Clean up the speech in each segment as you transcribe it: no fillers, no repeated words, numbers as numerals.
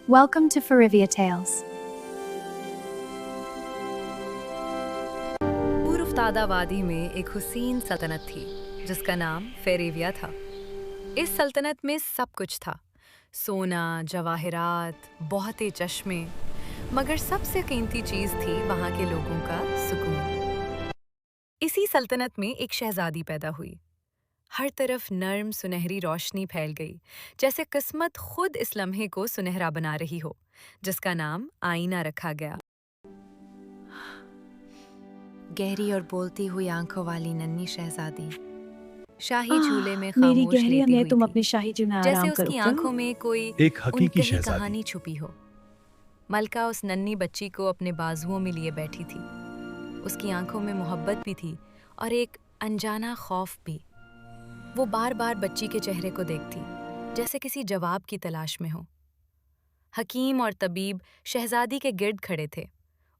Welcome to Farivia Tales. पूर्वतादा वादी में एक हुसीन सल्तनत थी जिसका नाम फेरेविया था। इस सल्तनत में सब कुछ था, सोना, जवाहरात, बहुते चश्मे, मगर सबसे कीमती चीज थी वहाँ के लोगों का सुकून। इसी सल्तनत में एक शहजादी पैदा हुई। हर तरफ नर्म सुनहरी रोशनी फैल गई, जैसे किस्मत खुद इस लम्हे को सुनहरा बना रही हो, जिसका नाम आईना रखा गया। गहरी और बोलती हुई आंखों वाली नन्ही शहजादी शाही झूले में मेरी खामोश गहरी लेटी ने हुई तुम थी, अपनी शाही जो में जैसे आराम उसकी करो। आंखों में कोई एक हकीकी उनकही शहजादी। कहानी छुपी हो। मलका उस नन्ही बच्ची को अपने बाजुओं में लिए बैठी थी। उसकी आंखों में मोहब्बत भी थी और एक अनजाना खौफ भी। वो बार बार बच्ची के चेहरे को देखती, जैसे किसी जवाब की तलाश में हो। हकीम और तबीब शहजादी के गिर्द खड़े थे।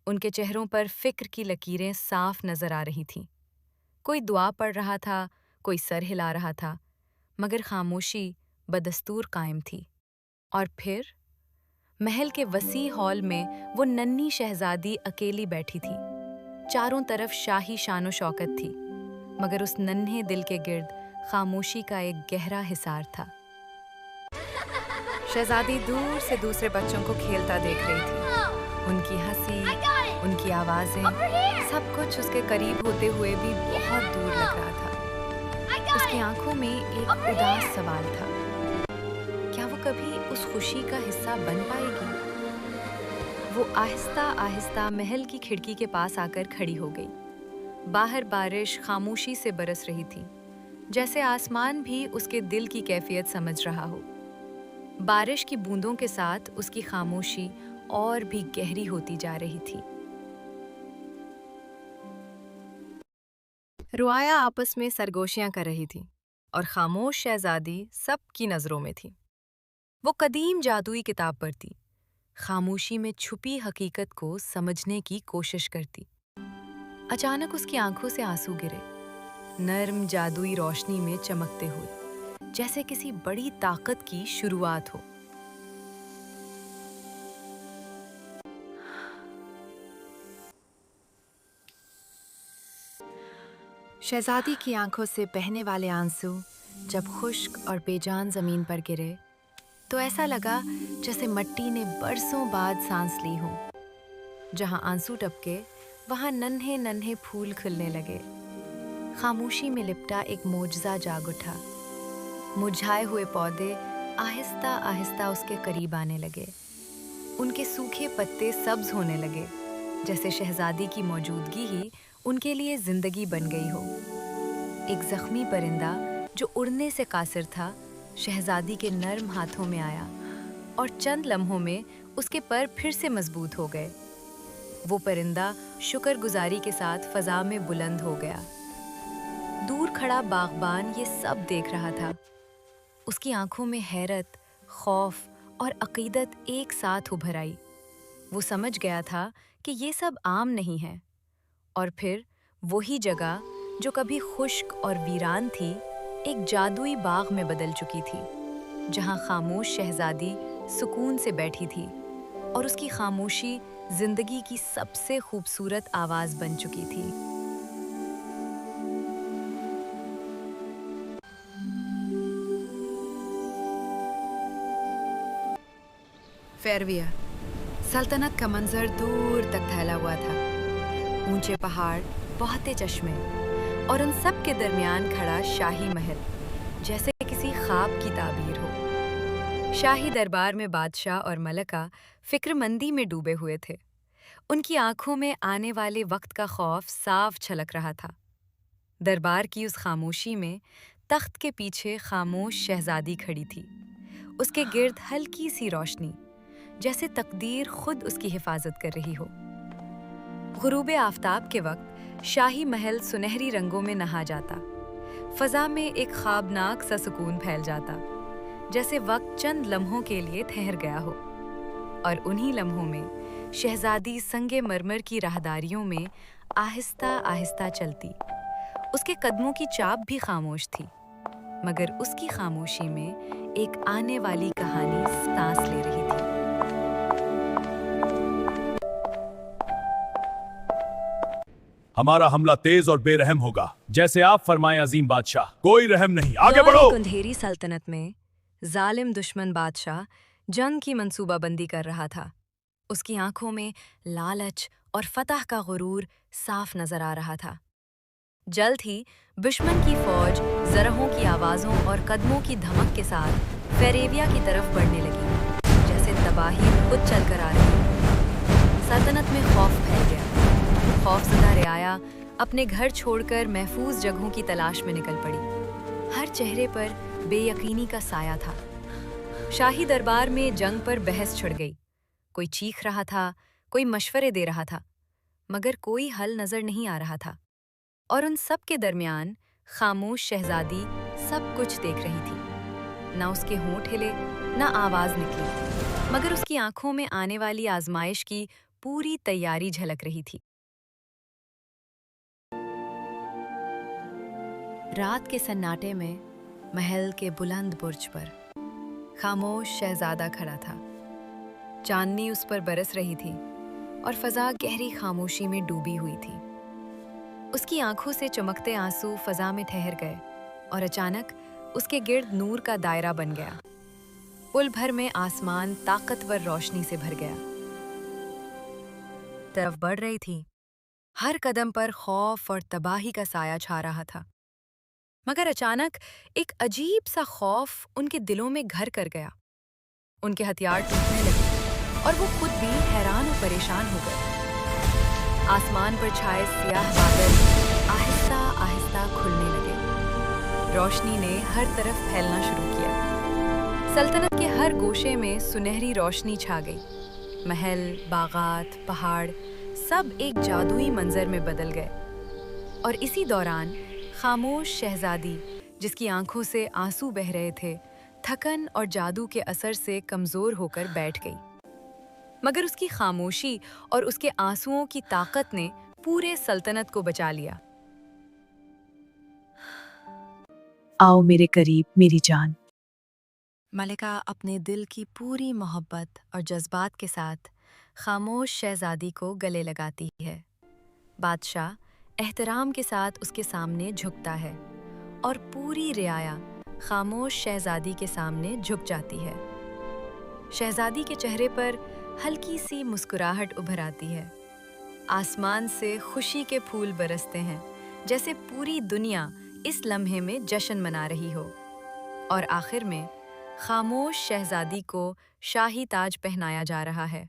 उनके चेहरों पर फिक्र की लकीरें साफ नजर आ रही थीं। कोई दुआ पढ़ रहा था, कोई सर हिला रहा था, मगर खामोशी बदस्तूर कायम थी। और फिर महल के वसी हॉल में वो नन्ही शहजादी अकेली बैठी थी। चारों तरफ शाही शानो शौकत थी, मगर उस नन्हे दिल के गिर्द खामोशी का एक गहरा हिसार था। शहजादी दूर से दूसरे बच्चों को खेलता देख रही थी। उनकी हंसी, उनकी आवाजें, सब कुछ उसके करीब होते हुए भी बहुत दूर लग रहा था। उसकी आंखों में एक उदास सवाल था, क्या वो कभी उस खुशी का हिस्सा बन पाएगी? वो आहिस्ता आहिस्ता महल की खिड़की के पास आकर खड़ी हो गई। बाहर बारिश खामोशी से बरस रही थी, जैसे आसमान भी उसके दिल की कैफियत समझ रहा हो। बारिश की बूंदों के साथ उसकी खामोशी और भी गहरी होती जा रही थी। रुआया आपस में सरगोशियां कर रही थी और खामोश शहजादी सबकी नजरों में थी। वो कदीम जादुई किताब पढ़ती, खामोशी में छुपी हकीकत को समझने की कोशिश करती। अचानक उसकी आंखों से आंसू गिरे, नर्म जादुई रोशनी में चमकते हुए, जैसे किसी बड़ी ताकत की शुरुआत हो। शहजादी की आंखों से बहने वाले आंसू जब खुश्क और बेजान जमीन पर गिरे, तो ऐसा लगा जैसे मिट्टी ने बरसों बाद सांस ली हो। जहां आंसू टपके, वहां नन्हे नन्हे फूल खिलने लगे। खामोशी में लिपटा एक मोजज़ा जाग उठा। मुरझाए हुए पौधे आहिस्ता आहिस्ता उसके करीब आने लगे। उनके सूखे पत्ते सब्ज होने लगे, जैसे शहजादी की मौजूदगी ही उनके लिए जिंदगी बन गई हो। एक जख्मी परिंदा जो उड़ने से कासिर था, शहजादी के नर्म हाथों में आया और चंद लम्हों में उसके पर फिर से मजबूत हो गए। वो परिंदा शुक्रगुजारी के साथ फजा में बुलंद हो गया। दूर खड़ा बागबान ये सब देख रहा था। उसकी आंखों में हैरत, खौफ और अकीदत एक साथ उभर आई। वो समझ गया था कि ये सब आम नहीं है। और फिर वही जगह जो कभी खुश्क और वीरान थी, एक जादुई बाग में बदल चुकी थी, जहां खामोश शहजादी सुकून से बैठी थी और उसकी खामोशी जिंदगी की सबसे खूबसूरत आवाज बन चुकी थी। फेरविया सल्तनत का मंजर दूर तक फैला हुआ था। ऊंचे पहाड़, बहुते चश्मे और उन सब के दरमियान खड़ा शाही महल, जैसे किसी ख्वाब की ताबीर हो। शाही दरबार में बादशाह और मलका फिक्रमंदी में डूबे हुए थे। उनकी आंखों में आने वाले वक्त का खौफ साफ झलक रहा था। दरबार की उस खामोशी में तख्त के पीछे खामोश शहजादी खड़ी थी। उसके गिर्द हल्की सी रोशनी, जैसे तकदीर खुद उसकी हिफाजत कर रही हो। गुरूब आफताब के वक्त शाही महल सुनहरी रंगों में नहा जाता। फजा में एक ख्वाबनाक सा सुकून फैल जाता, जैसे वक्त चंद लम्हों के लिए ठहर गया हो। और उन्हीं लम्हों में शहजादी संगे मरमर की राहदारियों में आहिस्ता आहिस्ता चलती। उसके कदमों की चाप भी खामोश थी, मगर उसकी खामोशी में एक आने वाली कहानी सांस ले रही थी। हमारा हमला तेज और बेरहम होगा। जैसे आप फरमाएं अजीम बादशाह। कोई रहम नहीं, आगे बढ़ो। एक अंधेरी सल्तनत में जालिम दुश्मन बादशाह जंग की मंसूबाबंदी कर रहा था। उसकी आंखों में लालच और फतह का गुरूर साफ नजर आ रहा था। जल्द ही दुश्मन की फौज ज़रहों की आवाज़ों और कदमों की धमक के साथ फेरेविया की तरफ बढ़ने लगी, जैसे तबाही खुद चलकर आ रही। सल्तनत में खौफ फैल गया। खौफज़दा रियाया अपने घर छोड़कर महफूज जगहों की तलाश में निकल पड़ी। हर चेहरे पर बेयकीनी का साया था। शाही दरबार में जंग पर बहस छिड़ गई। कोई चीख रहा था, कोई मशवरे दे रहा था, मगर कोई हल नजर नहीं आ रहा था। और उन सब के दरमियान खामोश शहजादी सब कुछ देख रही थी। ना उसके होंठ हिले, ना आवाज निकली, मगर उसकी आंखों में आने वाली आजमाइश की पूरी तैयारी झलक रही थी। रात के सन्नाटे में महल के बुलंद बुर्ज पर खामोश शहजादा खड़ा था। चांदनी उस पर बरस रही थी और फजा गहरी खामोशी में डूबी हुई थी। उसकी आंखों से चमकते आंसू फजा में ठहर गए और अचानक उसके गिर्द नूर का दायरा बन गया। पुल भर में आसमान ताकतवर रोशनी से भर गया। तरफ बढ़ रही थी। हर कदम पर खौफ और तबाही का साया छा रहा था। मगर अचानक एक अजीब सा खौफ उनके दिलों में घर कर गया। उनके हथियार टूटने लगे और वो खुद भी हैरान और परेशान हो गए। आसमान पर छाए सियाह बादल आहिस्ता आहिस्ता खुलने लगे। रोशनी ने हर तरफ फैलना शुरू किया। सल्तनत के हर गोशे में सुनहरी रोशनी छा गई। महल, बागात, पहाड़ सब एक जादुई मंजर में बदल गए। और इसी दौरान खामोश शहजादी, जिसकी आंखों से आंसू बह रहे थे, थकन और जादू के असर से कमजोर होकर बैठ गई। मगर उसकी खामोशी और उसके आंसुओं की ताकत ने पूरे सल्तनत को बचा लिया। आओ मेरे करीब मेरी जान। मलिका अपने दिल की पूरी मोहब्बत और जज्बात के साथ खामोश शहजादी को गले लगाती है। बादशाह एहतराम के साथ उसके सामने झुकता है और पूरी रियाया खामोश शहजादी के सामने झुक जाती है। शहजादी के चेहरे पर हल्की सी मुस्कुराहट उभर आती है। आसमान से खुशी के फूल बरसते हैं, जैसे पूरी दुनिया इस लम्हे में जश्न मना रही हो। और आखिर में खामोश शहजादी को शाही ताज पहनाया जा रहा है।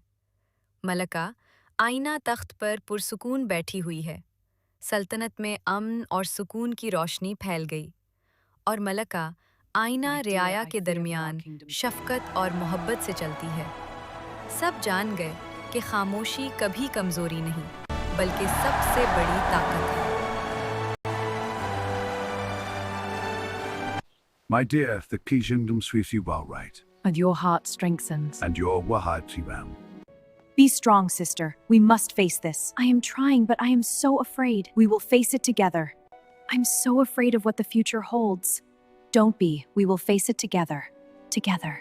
मलका आईना तख्त पर पुरसुकून बैठी हुई है। सल्तनत में अमन और सुकून की रोशनी फैल गई और मलका आईना रियाया के दरमियान शफकत और मोहब्बत से चलती है। सब जान गए कि खामोशी कभी कमजोरी नहीं, बल्कि सबसे बड़ी ताकत है। My dear, the kingdom sweeps you well right, And your heart strengthens. and your wahad tibam. Be strong, sister. We must face this. I am trying, but I am so afraid. We will face it together. I'm so afraid of what the future holds. Don't be. We will face it together. Together.